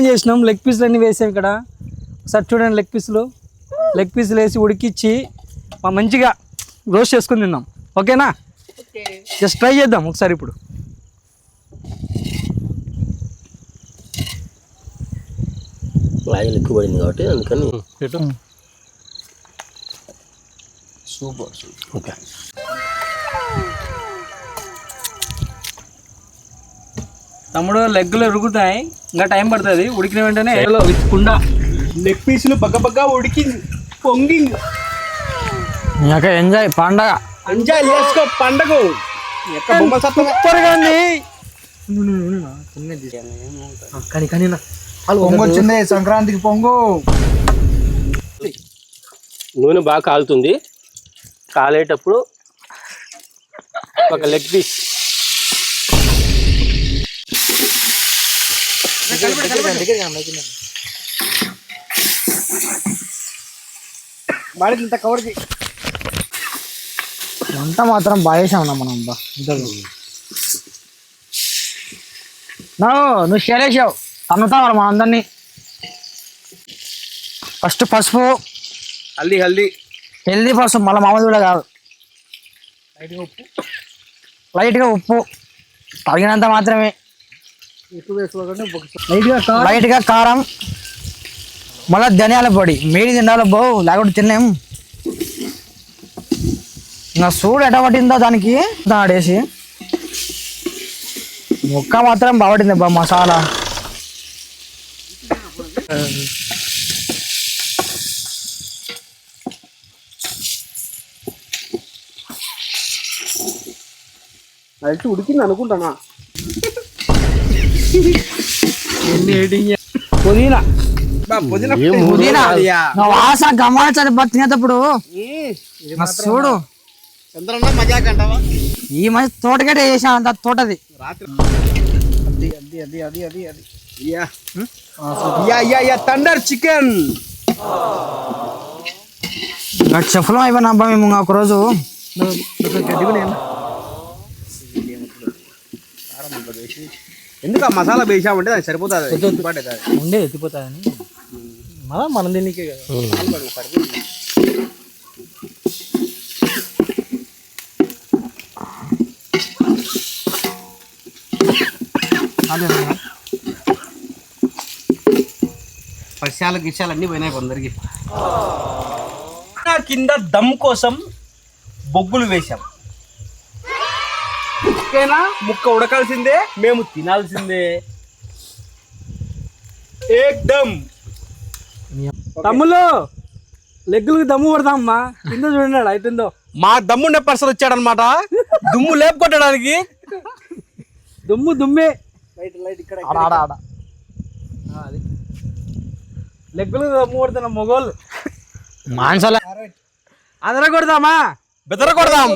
చేసినాం లెగ్ పీసులు అన్నీ వేసాం ఇక్కడ. ఒకసారి చూడండి, లెగ్ పీసులు వేసి ఉడికిచ్చి మంచిగా రోస్ట్ చేసుకుని తిందాం. ఓకేనా? జస్ట్ ట్రై చేద్దాం ఒకసారి. ఇప్పుడు ఆయిల్ ఎక్కువ పడింది కాబట్టి అందుకని సూపర్. ఓకే, తమ్ముడు లెగ్గులు ఉడుకుతాయి, ఇంకా టైం పడుతుంది. ఉడికిన వెంటనే కుండా లెగ్ పీసులు బగ్గ ఉడికింది, పొంగింది. ఎంజాయ్ పండగ, ఎంజాయ్ చేసుకో పండగ. సూపర్గా ఉంది. పొంగు వచ్చింది, సంక్రాంతికి పొంగు. నూనె బాగా కాలుతుంది. కాలేటప్పుడు ఒక లెగ్ పీస్ ఇంత కవర్కి వంట మాత్రం బాగా చేసామన్నా మనం. నువ్వు షేర్ చేసావు, తన్నుతావు మన అందరినీ. ఫస్ట్ పసుపు, హెల్దీ పసుపు, మళ్ళీ మామూలు కూడా కాదు. లైట్గా ఉప్పు తగినంత మాత్రమే. లైట్గా కారం, మళ్ళీ ధనియాల పొడి. మేడి తినాలి బో, లేకపోతే తిన్నాం. ఇంకా సూడు ఎట పట్టిందో దానికి ఆడేసి. ముక్క మాత్రం బాగుంటుంది బా మసాలా. అయితే ఉడికింది అనుకుంటానా. పుదీనా వాసన గమనించాలి తినేటప్పుడు. చూడు, ఈ మధ్య తోటగడ్డ చేసాం, అంత తోటది. తండర్ చికెన్ చెఫలం అయిపోయినా అబ్బా మేము ఒక రోజు. ఎందుకు ఆ మసాలా వేసామంటే దానికి సరిపోతుంది. ఉండే ఎత్తిపోతుందని మనం దీనికి పశ్చాల గిశాలు అన్నీ పోయినాయి కొందరికి. కింద దమ్ కోసం బొగ్గులు వేశాం. ఓకేనా? ముక్క ఉడకాల్సిందే, మేము తినాల్సిందే. ఏకదమ్. తమ్ముళ్ళు లెగ్గులకి దమ్ము పడతామమ్మా. కింద చూడండి అయితుందో. మా దమ్ముండే పర్సన్ వచ్చాడనమాట, దుమ్ము లేపుకొట్టడానికి. దుమ్మే ఇక్కడ లెగ్గులు దమ్ము కొడుతున్నా మొగోళ్ళు. మాంసాల అదర కొడదామా, బెదర కొడదాం,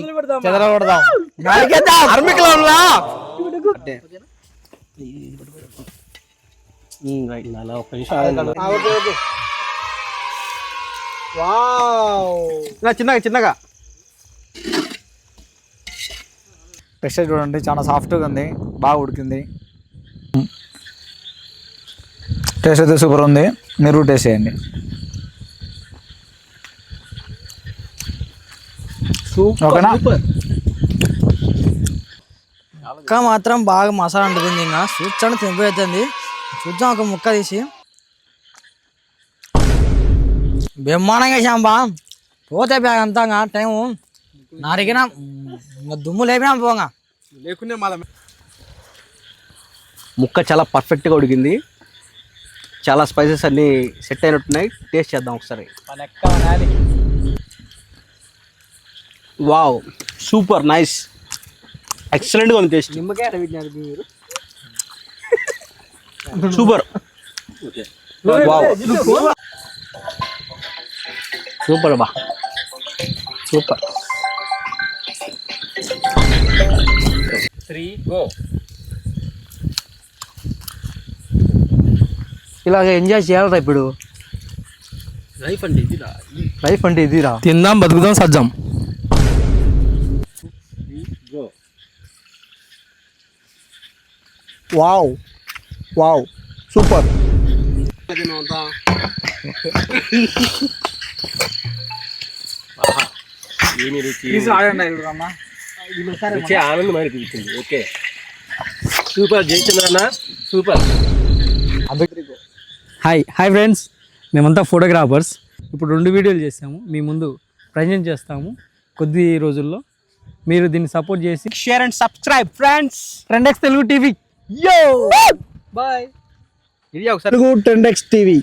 చెదర కొడదాం. చిన్నగా టెక్స్చర్ చూడండి, చాలా సాఫ్ట్గా ఉంది, బాగా ఉడికింది. టేస్ట్ అయితే సూపర్ ఉంది. మీరు టేస్ట్ చేయండి. ఓకేనా? ముక్క మాత్రం బాగా మసాలా ఉంటుంది. ఇంకా చూచాను తినిపోతుంది. చూద్దాం ఒక ముక్క తీసి. బ్రహ్మాండంగా వేసాంబా. పోతే బ్యాగ్ అంతా టైము నారిగినా దుమ్ము లేపినా పోగా లేకునే. ముక్క చాలా పర్ఫెక్ట్గా ఉడికింది. చాలా స్పైసెస్ అన్నీ సెట్ అయినట్టున్నాయి. టేస్ట్ చేద్దాం ఒకసారి. వావ్, సూపర్ నైస్, ఎక్సలెంట్గా ఉంది టేస్ట్. సూపర్, వావ్, సూపర్ బా, సూపర్. 3 గో. ఇలాగ ఎంజాయ్ చేయాలరా ఇప్పుడు. లైఫ్ అంటే ఇదిరా. తిందాం, బతుకుదాం, సజ్జాం. Wow wow super. ఏమి రుచి రుచి ఆనందం అనిపించింది. ఓకే సూపర్ జయచంద్రన్న సూపర్. హాయ్ ఫ్రెండ్స్, మేమంతా ఫోటోగ్రాఫర్స్. ఇప్పుడు 2 వీడియోలు చేసాము, మీ ముందు ప్రజెంట్ చేస్తాము. కొద్ది రోజుల్లో మీరు దీన్ని సపోర్ట్ చేసి share and subscribe friends. Trendex Telugu TV. Bye. ఇది ఒకసారి తెలుగు ట్రెండెక్స్ టీవీ.